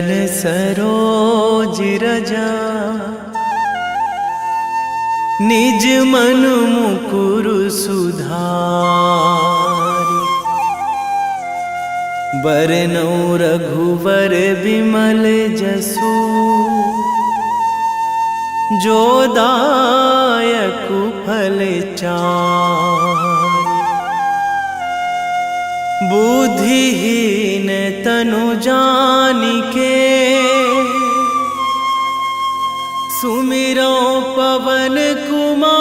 चरण सरोज रजा, निज मन मुकुर सुधारि। बरनौ रघुवर बिमल जसु, जो दायक फल चारि। बुद्धिहीन तनु जानिके, सुमिरो पवन कुमार।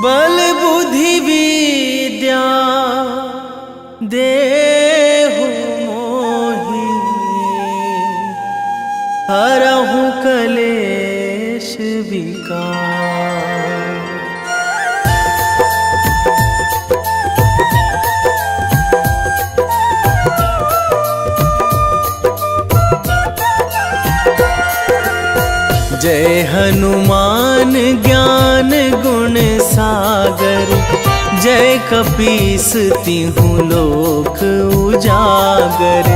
बल बुद्धि विद्या देहु मोहि, हरहु कलेश विकार। जय हनुमान ज्ञान गुण सागर, जय कपीस तिहु लोक उजागर।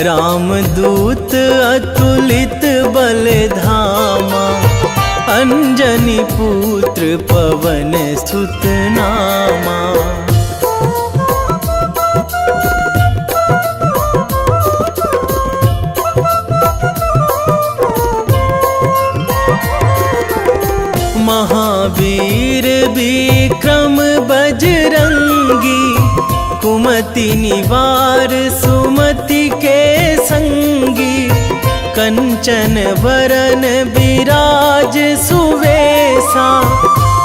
रामदूत अतुलित बल धामा, अंजनी पुत्र पवन सुत नामा। महावीर विक्रम बजरंगी, कुमति निवार सुमति के संगी। कंचन वरन विराज सुवेशा,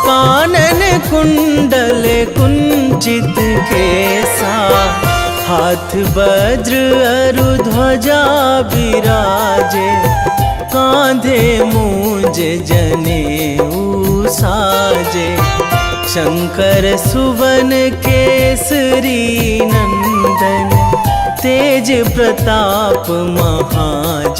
कानन कुंडल कुंचित केसा। हाथ वज्र अरु ध्वजा बिराजे, कांधे मूंज जनेऊ साजे। शंकर सुवन केसरी नंदन, तेज प्रताप महाजगवंदन।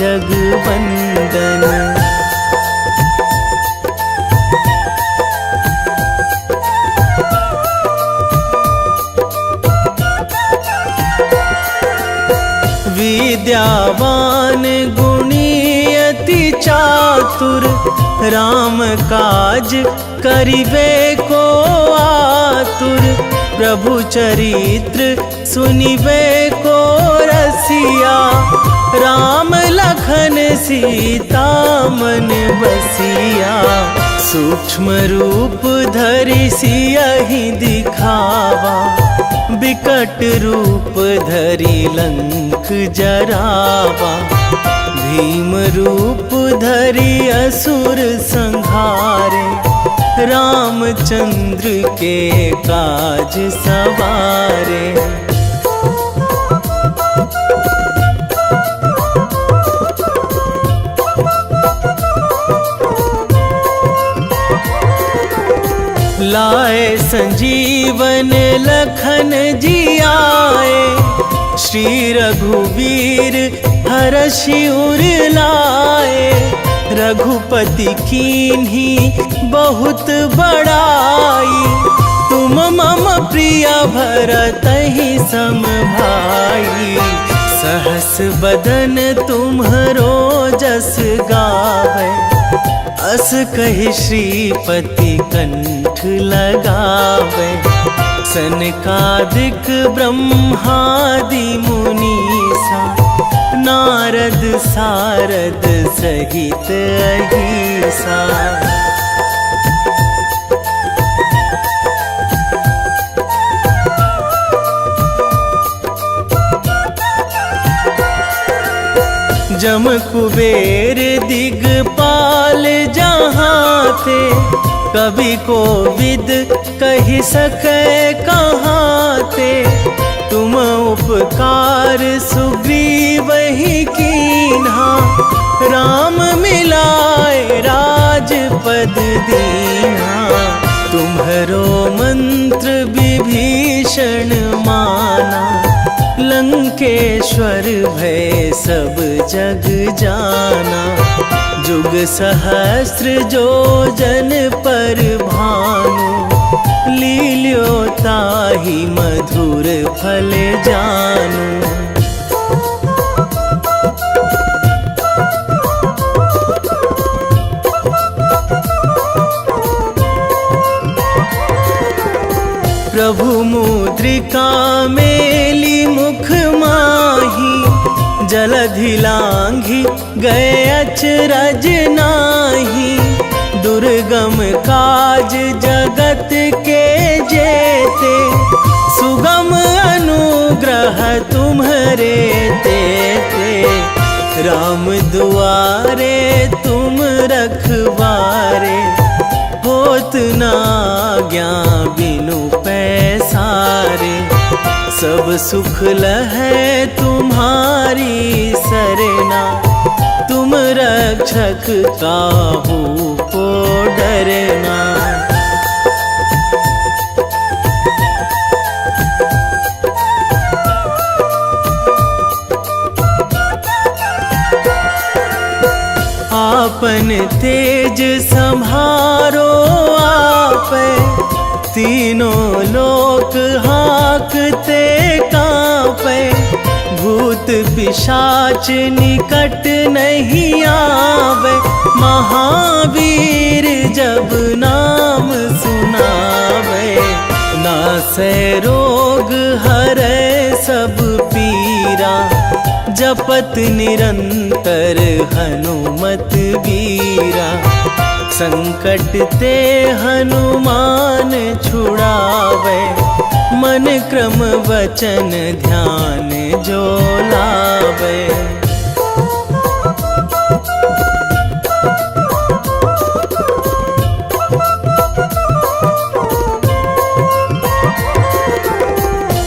विद्यावान गुणी अति चातुर, राम काज करिबे को आतुर। प्रभु चरित्र सुनिबे को रसिया, राम लखन सीता मन बसिया। सूक्ष्म रूप धरि सियहि दिखावा, बिकट रूप धरि लंक जरावा। भीम रूप धरि असुर संहारे, रामचंद्र के काज सवारे। लाए संजीवन लखन जियाए, श्री रघुवीर हरषि उर लाए। रघुपति कीन्ही बहुत बड़ाई, तुम मम प्रिय भरतहि सम भाई। सहस बदन तुम्हरो जस गावै, अस कहि श्रीपति कंठ लगावै। सनकादिक ब्रह्मादि मुनीसा, नारद सारद सहित अहिसा। जम कुबेर दिगपाल जहाँ थे, कवि कोविद कहि सकै कहाँ थे। तुम उपकार सुग्रीवहि कीन्हा, राम मिलाए राजपद दीन्हा। तुम्हरो मंत्र विभीषण माना, लंकेश्वर भय सब जग जाना। जुग सहस्र जो जन पर भानु, लील्यो ताहि मधुर फल जानू। प्रभु मुद्रिका मेली मुख माही, जलधि लांघी गए अचरज नाही। दुर्गम काज जगत के जेते, सुगम अनुग्रह तुम्हरे तेते। राम दुआरे तुम रखवारे, होत न आज्ञा बिनु पैसारे। सब सुख लहै तुम्हारी सरना, तुम रक्षक काहू को डरना। आपन तेज संभारो आपे, तीनों लोक हाँकते कांपे। भूत पिशाच निकट नहीं आवे, महावीर जब नाम सुनावे। नासै रोग हरै सब पीरा, जपत निरंतर हनुमत वीरा। संकट ते हनुमान छुड़ावे, मन क्रम वचन ध्यान जो लावे।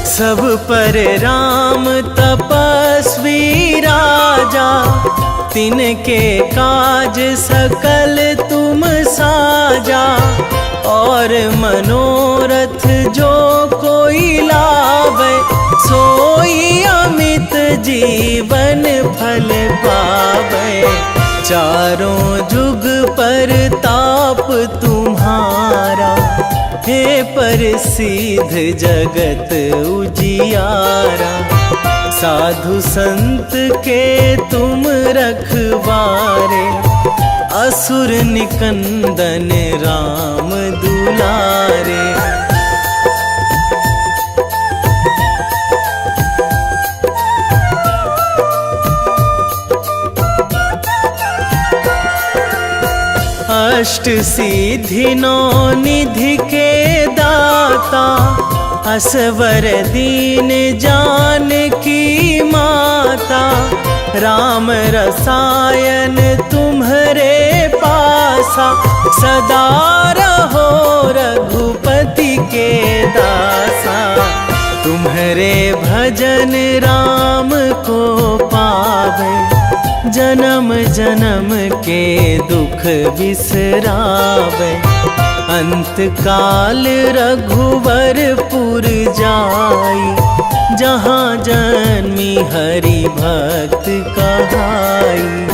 सब पर राम तपस्वी राजा, तिनके काज सकल तुम साजा। और मनोरथ जो कोई लावे, सोई अमित जीवन फल पावे। चारों जुग पर ताप तुम्हारा, हे प्रसिद्ध जगत उजियारा। साधु संत के तुम रखवारे, असुर निकंदन राम दुलारे। अष्ट सिद्धि नौ निधि के दाता, असवर दीन जानकी माता। राम रसायन तुम्हरे पासा, सदा रहो रघुपति के दासा। तुम्हरे भजन राम को पावे, जन्म जन्म के दुख बिसरावे। अंत काल रघुवरपुर जाई, जहाँ जन्मी हरि भक्त कहाई।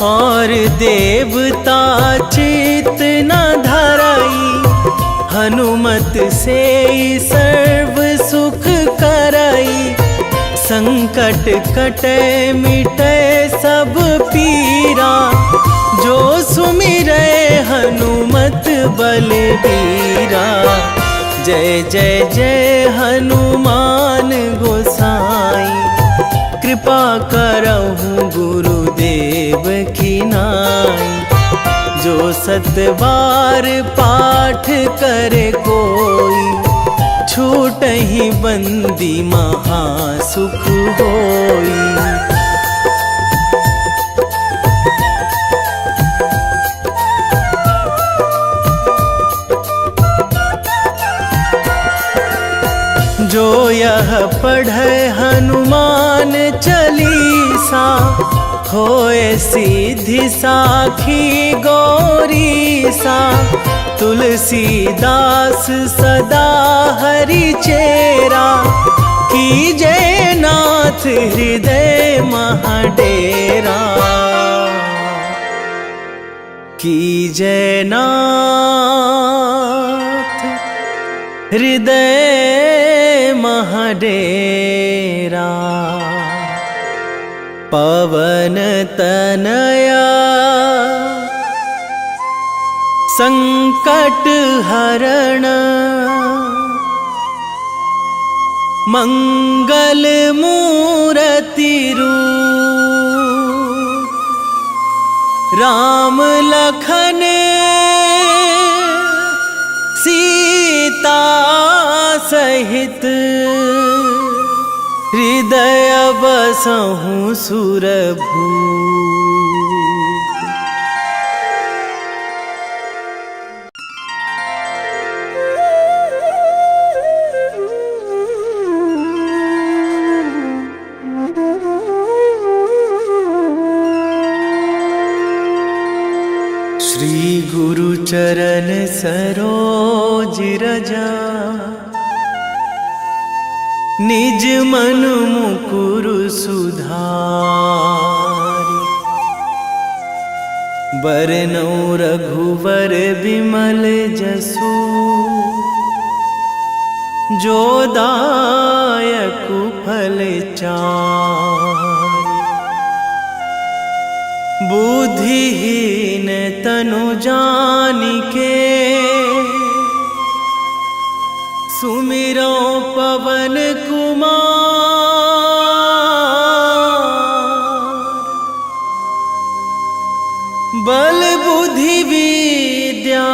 और देवता चित न धराई, हनुमत से सर्व सुख कराई। संकट कटे मिटे सब पीरा, जो सुमिरै हनुमत बलबीरा। जय जय जय हनुमान गोसाई, कृपा करहु गुरुदेव की नाई। जो सतबार पाठ करे कोई, छूटहि बंदी महासुख होई। जो यह पढ़े हनुमान चालीसा, होए सिद्धि साखी गौरीसा। तुलसीदास सदा हरि चेरा, कीजे नाथ हृदय महाडेरा, कीजे नाथ हृदय महाडेरा। पवन तनया संकट हरण, मंगल मूर्ति रूप, राम लखन सीता सहित, हृदय बसहु सुरभूप। श्री गुरु चरण सरोज रजा, निज मन मुकुर सुधारि। बरनउँ रघुवर बिमल जसु, जो दायकु फल चारि। बुद्धिहीन तनु जानिके, सुमिरो पवन कुमार। बल बुद्धि विद्या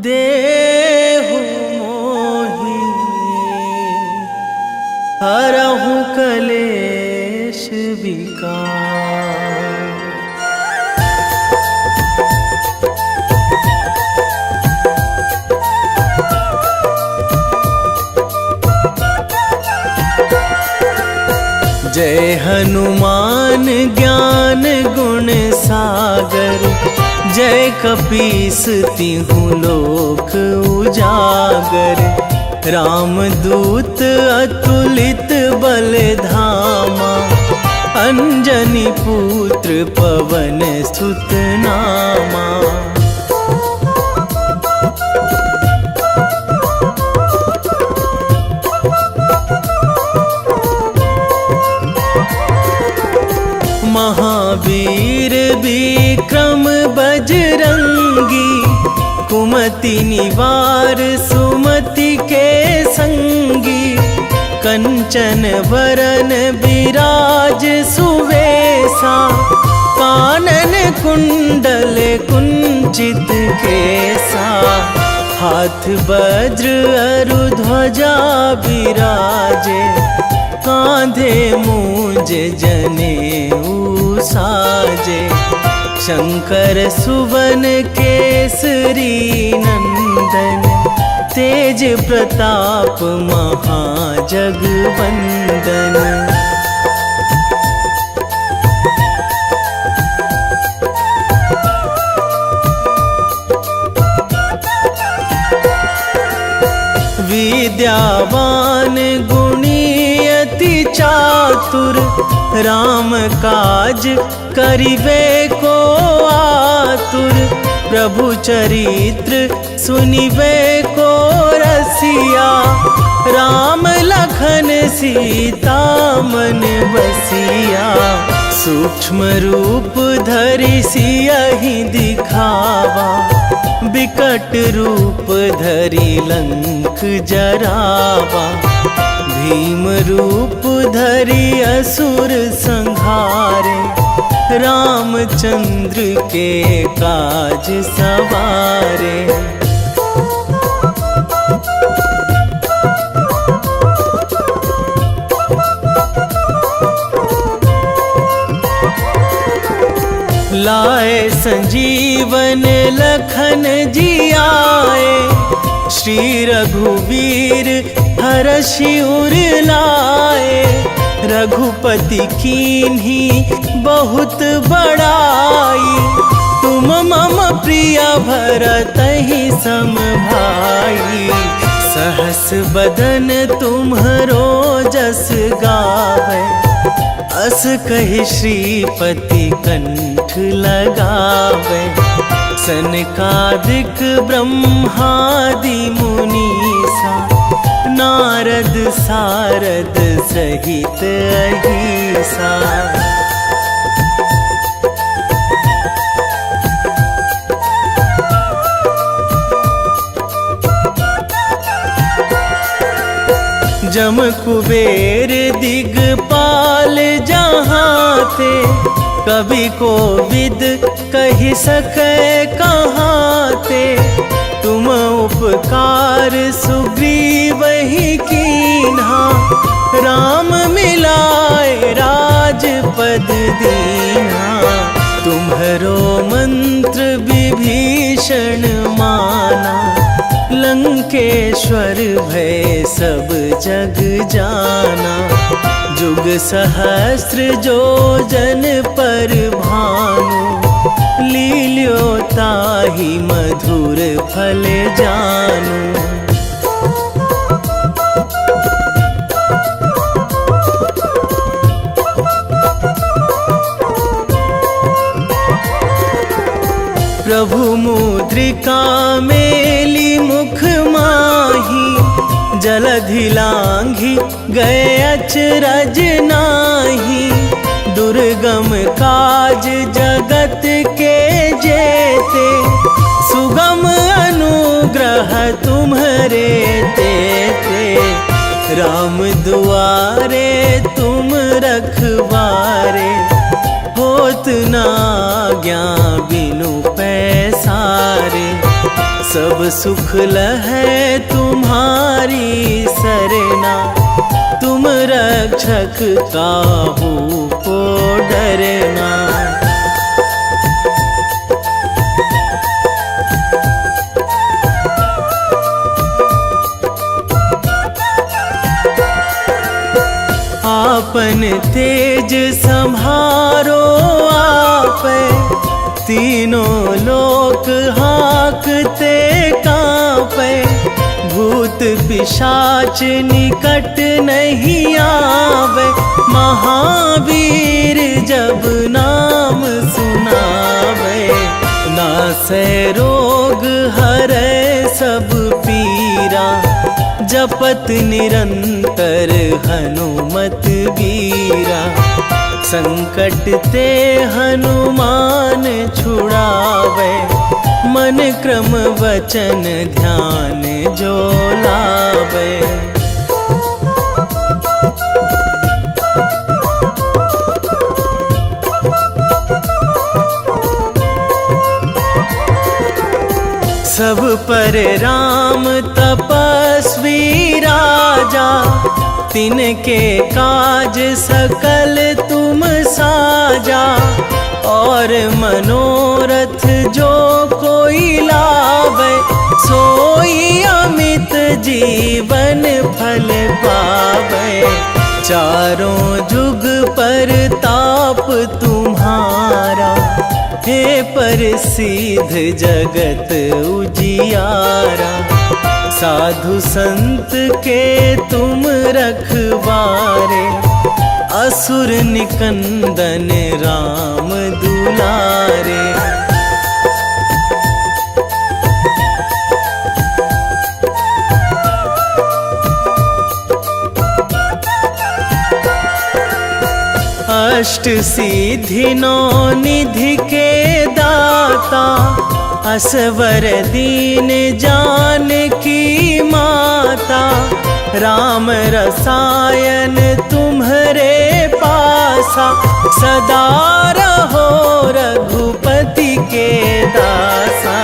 देहु मोहि, हरहु कलेश विकार। जय हनुमान ज्ञान गुण सागर, जय कपीस तिहु लोक उजागर। रामदूत अतुलित बल धामा, अंजनी पुत्र पवन सुत नामा। महावीर विक्रम बजरंगी, कुमति निवार सुमति के संगी। कंचन वरन विराज सुवेशा, कानन कुंडल कुंचित केसा। हाथ वज्र अरु ध्वजा विराजे, कांधे मूंज जनेऊ साजे। शंकर सुवन केसरी नंदन, तेज प्रताप महाजगवंदन। विद्यावान गुणी अति चातुर, राम काज करिबे को आतुर। प्रभु चरित्र सुनिबे को रसिया, राम लखन सीता मन बसिया। सूक्ष्म रूप धरि सियहि दिखावा, विकट रूप धरि लंक जरावा। भीम रूप धरि असुर संहारे, रामचंद्र के काज सवारे। लाए संजीवन लखन जियाए, श्री रघुवीर हरषि उर लाए। रघुपति कीन्ही बहुत बड़ाई, तुम मम प्रिय भरतहि सम भाई। सहस बदन तुम्हरो जस गावे, अस कहि श्रीपति कंठ लगावे। सनकादिक ब्रह्मादि मुनीसा, नारद सारद सहित अहिसा। जम कुबेर दिगपाल जहाँ थे, कवि को विद कहि सकै कहाँ थे। तुम उपकार सुग्रीव ही कीन्हा, राम मिलाए राजपद दीन्हा। तुम्हरो मंत्र विभीषण माना, लंकेश्वर भय सब जग जाना। जुग सहस्र जो जन पर भानु, लील्यो ताहि मधुर फल जानु। प्रभु मुद्रिका मेली मुख माही, जलधि लांघि गए अचरज नाही। दुर्गम काज जगत के जेते, सुगम अनुग्रह तुम्हरे तेते। राम दुआरे तुम रखवारे, होत न आज्ञा बिनु पैसारे। सब सुख लहै तुम्हारी सरना, तुम रक्षक काहू को डरना। आपन तेज सम्हारो आपै, तीनों लोक हाकते कांपै। भूत पिशाच निकट नहीं आवे, महावीर जब नाम सुनावे। नासै रोग हरै सब पीरा, जपत निरंतर हनुमत वीरा। संकट ते हनुमान छुड़ावे, मन क्रम वचन ध्यान जो लावे। सब पर राम तपस्वी राजा, तिनके काज सकल तुम साजा। और मनोरथ जो कोई लावे, सोई अमित जीवन फल पावे। चारों जुग पर ताप तुम्हारा, हे प्रसिद्ध जगत उजियारा। साधु संत के तुम रखवारे, असुर निकंदन राम दुलारे। अष्ट सिद्धि नौ निधि के दाता, असवर दीन जानकी माता। राम रसायन तुम्हरे पासा, सदा रहो रघुपति के दासा।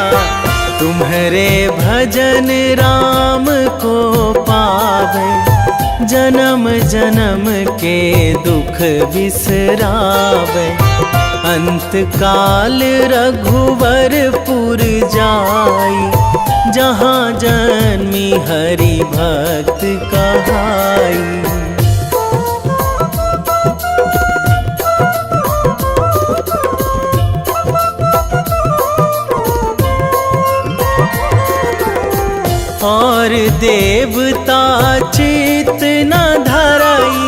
तुम्हरे भजन राम को पावे, जन्म जन्म के दुख बिसरावे। अंत काल रघुवरपुर जाई, जहाँ जन्मी हरि भक्त कहाई। और देवता चित न धरई,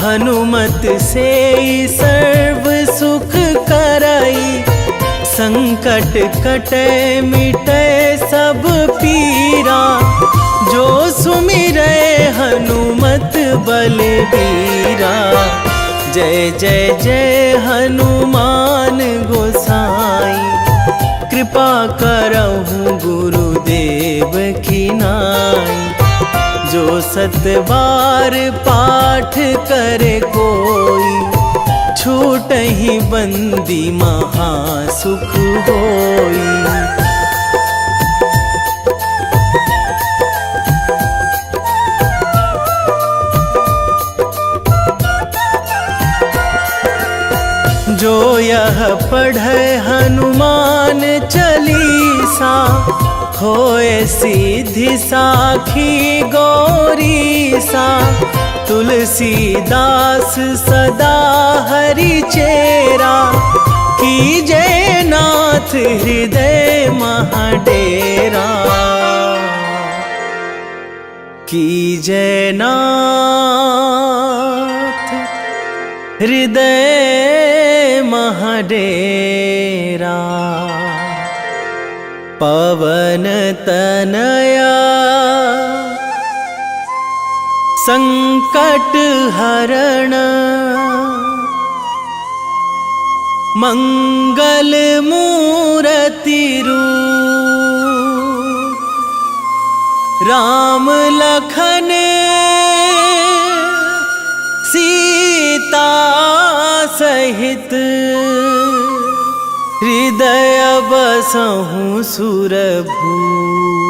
हनुमत से सर्व सुख करई। संकट कटे मिटे सब पीरा, जो सुमिरै हनुमत बलबीरा। जय जय जय हनुमान गोसाई, कृपा करहु गुरुदेव की नाई। जो 7 बार पाठ करे कोई, छूटहि बंदी महासुख होई। जो यह पढ़े हनुमान चालीसा, होए सीधी साखी गौरीसा। तुलसीदास सदा हरि चेरा, कीजे नाथ हृदय महाडेरा। कीजे नाथ हृदय महाडेरा। पवन तनया संकट हरण, मंगल मूरति रूप। राम लखन सीता सहित, हृदय बसहु सुरभूप।